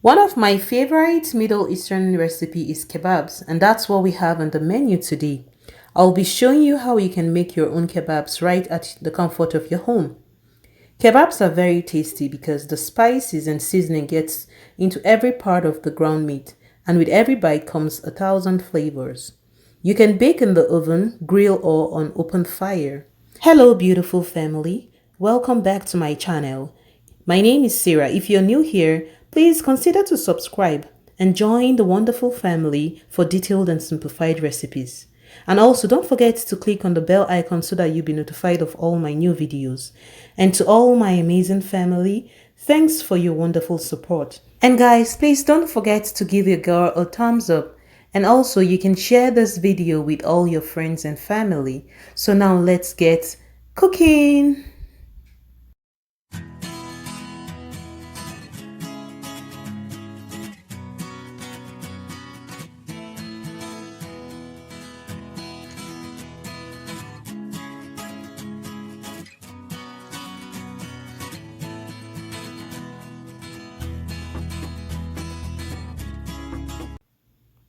One of my favorite Middle Eastern recipe is kebabs, and that's what we have on the menu today. I'll be showing you how you can make your own kebabs right at the comfort of your home. Kebabs are very tasty because the spices and seasoning gets into every part of the ground meat, and with every bite comes 1,000 flavors. You can bake in the oven, grill, or on open fire. Hello, beautiful family. Welcome back to my channel. My name is Sarah. If you're new here, please consider to subscribe and join the wonderful family for detailed and simplified recipes. And also don't forget to click on the bell icon so that you'll be notified of all my new videos. And to all my amazing family, thanks for your wonderful support. And guys, please don't forget to give your girl a thumbs up. And also you can share this video with all your friends and family. So now let's get cooking.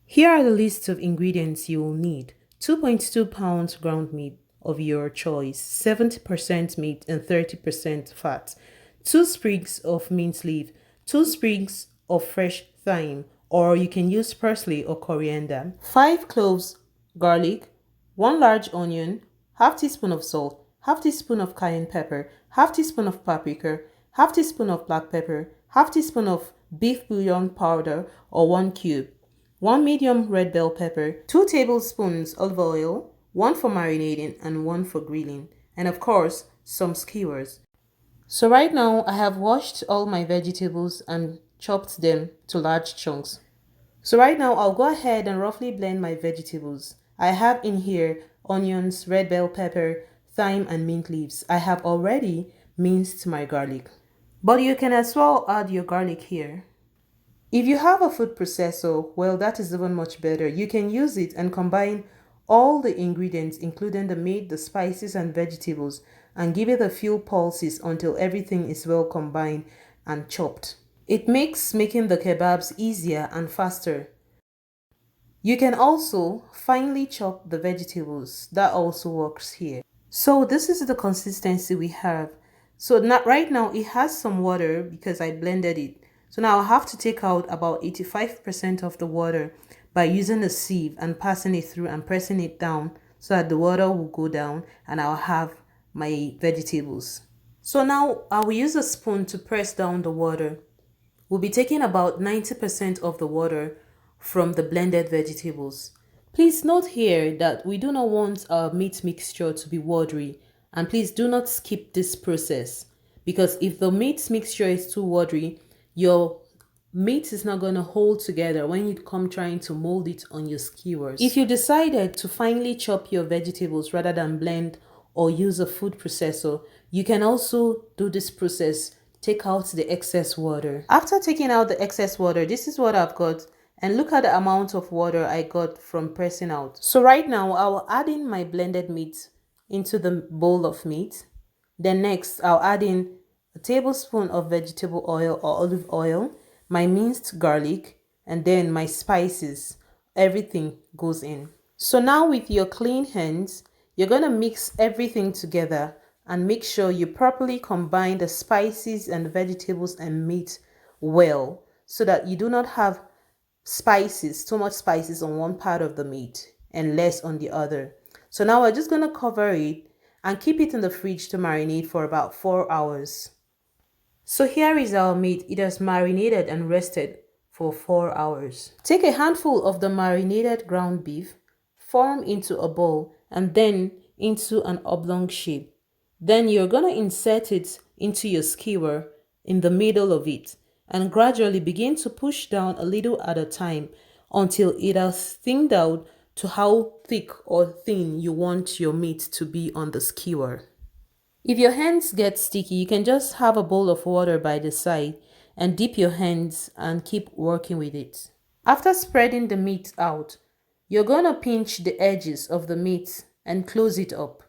Here are the lists of ingredients you will need. 2.2 pounds ground meat of your choice, 70% meat and 30% fat, 2 sprigs of mint leaf, 2 sprigs of fresh thyme, or you can use parsley or coriander, 5 cloves garlic, 1 large onion, half teaspoon of salt, half teaspoon of cayenne pepper, half teaspoon of paprika, half teaspoon of black pepper, half teaspoon of beef bouillon powder or 1 cube, 1 medium red bell pepper, 2 tablespoons olive oil, 1 for marinating and 1 for grilling, and of course, some skewers. So right now, I have washed all my vegetables and chopped them to large chunks. So right now, I'll go ahead and roughly blend my vegetables. I have in here onions, red bell pepper, thyme, and mint leaves. I have already minced my garlic. But you can as well add your garlic here. If you have a food processor, well, that is even much better. You can use it and combine all the ingredients, including the meat, the spices, and vegetables, and give it a few pulses until everything is well combined and chopped. It makes making the kebabs easier and faster. You can also finely chop the vegetables. That also works here. So this is the consistency we have. So not right now it has some water because I blended it. So now I have to take out about 85% of the water by using a sieve and passing it through and pressing it down so that the water will go down and I'll have my vegetables. So now I will use a spoon to press down the water. We'll be taking about 90% of the water from the blended vegetables. Please note here that we do not want our meat mixture to be watery, and please do not skip this process because if the meat mixture is too watery, your meat is not going to hold together when you come trying to mold it on your skewers. If you decided to finely chop your vegetables rather than blend or use a food processor, you can also do this process. Take out the excess water. After taking out the excess water, this is what I've got. And look at the amount of water I got from pressing out. So right now, I'll add in my blended meat into the bowl of meat. Then next, I'll add in a tablespoon of vegetable oil or olive oil, my minced garlic, and then my spices. Everything goes in. So now with your clean hands, you're going to mix everything together and make sure you properly combine the spices and vegetables and meat well so that you do not have too much spices on one part of the meat and less on the other. So now we're just going to cover it and keep it in the fridge to marinate for about 4 hours. So here is our meat. It has marinated and rested for 4 hours. Take a handful of the marinated ground beef, form into a bowl and then into an oblong shape. Then you're going to insert it into your skewer in the middle of it and gradually begin to push down a little at a time until it has thinned out to how thick or thin you want your meat to be on the skewer. If your hands get sticky, you can just have a bowl of water by the side and dip your hands and keep working with it. After spreading the meat out, you're going to pinch the edges of the meat and close it up.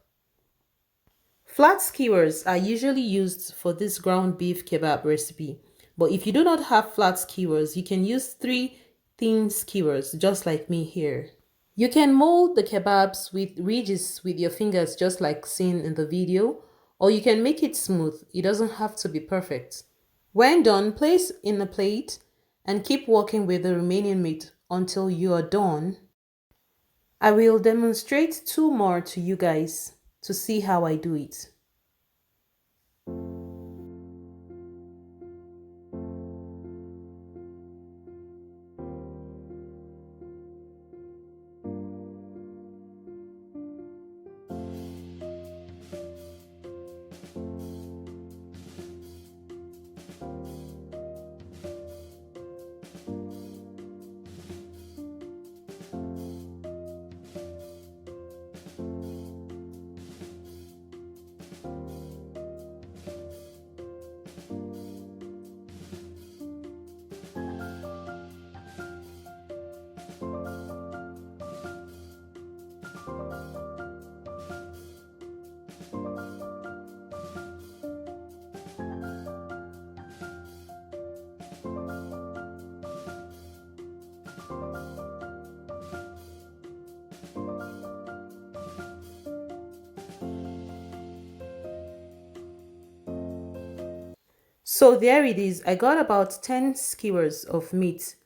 Flat skewers are usually used for this ground beef kebab recipe, But if you do not have flat skewers, you can use 3 thin skewers, just like me here. You can mold the kebabs with ridges with your fingers, just like seen in the video, or you can make it smooth. It doesn't have to be perfect. When done, place in a plate and keep working with the remaining meat until you are done. I will demonstrate 2 more to you guys to see how I do it. So there it is. I got about 10 skewers of meat.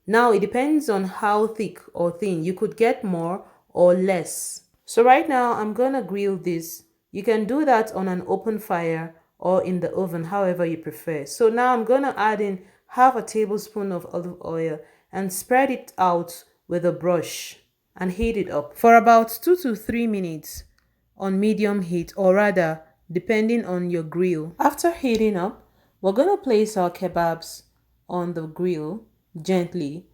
Now it depends on how thick or thin. You could get more or less. So right now I'm gonna grill this. You can do that on an open fire or in the oven, however you prefer. So now I'm gonna add in half a tablespoon of olive oil and spread it out with a brush and heat it up for about 2 to 3 minutes on medium heat, or rather depending on your grill. After heating up, we're gonna place our kebabs on the grill gently,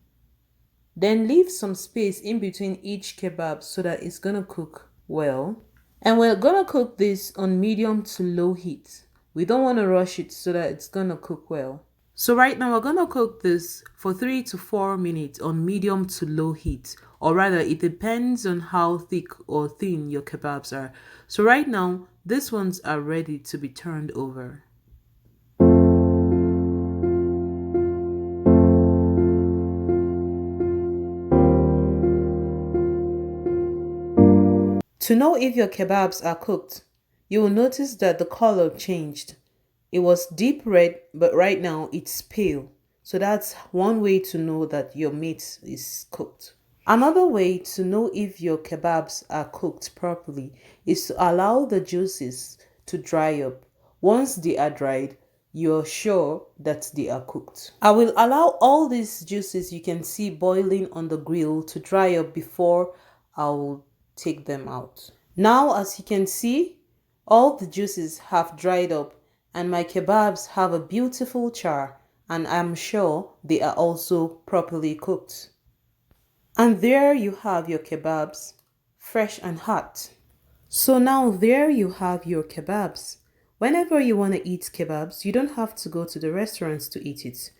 then leave some space in between each kebab so that it's gonna cook well. And we're gonna cook this on medium to low heat. We don't want to rush it so that it's gonna cook well. So right now we're gonna cook this for 3 to 4 minutes on medium to low heat, or rather it depends on how thick or thin your kebabs are. So right now these ones are ready to be turned over. To know if your kebabs are cooked, you will notice that the color changed. It was deep red, but right now it's pale. So that's one way to know that your meat is cooked. Another way to know if your kebabs are cooked properly is to allow the juices to dry up. Once they are dried, you're sure that they are cooked. I will allow all these juices you can see boiling on the grill to dry up before I'll take them out. Now, as you can see, all the juices have dried up and my kebabs have a beautiful char, and I'm sure they are also properly cooked. And there you have your kebabs, fresh and hot. So now there you have your kebabs. Whenever you want to eat kebabs, you don't have to go to the restaurants to eat it.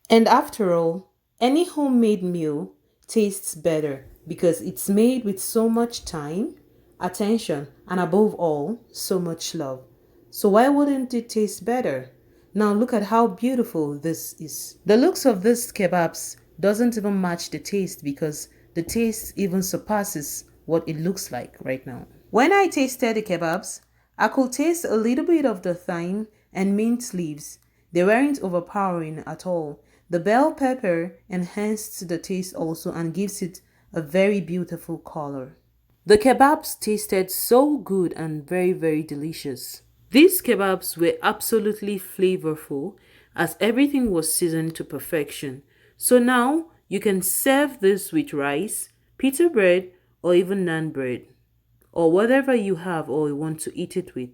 And after all, any homemade meal tastes better because it's made with so much time, attention, and above all, so much love. So why wouldn't it taste better? Now look at how beautiful this is. The looks of this kebabs doesn't even match the taste because the taste even surpasses what it looks like right now. When I tasted the kebabs, I could taste a little bit of the thyme and mint leaves. They weren't overpowering at all. The bell pepper enhanced the taste also and gives it a very beautiful color. The kebabs tasted so good and very, very delicious. These kebabs were absolutely flavorful as everything was seasoned to perfection. So now you can serve this with rice, pita bread, or even naan bread, or whatever you have or you want to eat it with.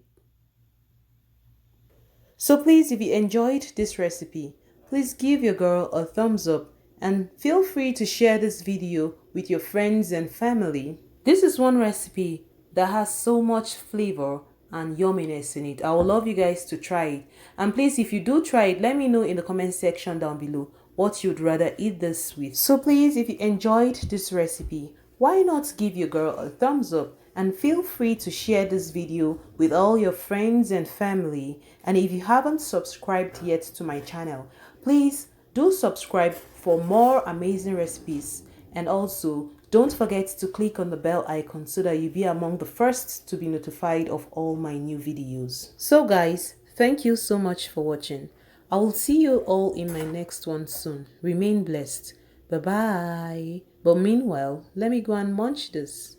So please, if you enjoyed this recipe, please give your girl a thumbs up and feel free to share this video with your friends and family. This is one recipe that has so much flavor and yumminess in it. I would love you guys to try it. And please, if you do try it, let me know in the comment section down below what you'd rather eat this with. So please, if you enjoyed this recipe, why not give your girl a thumbs up and feel free to share this video with all your friends and family. And if you haven't subscribed yet to my channel, Please do subscribe for more amazing recipes, and also don't forget to click on the bell icon so that you'll be among the first to be notified of all my new videos. So guys, thank you so much for watching. I will see you all in my next one soon. Remain blessed. Bye bye. But meanwhile, let me go and munch this.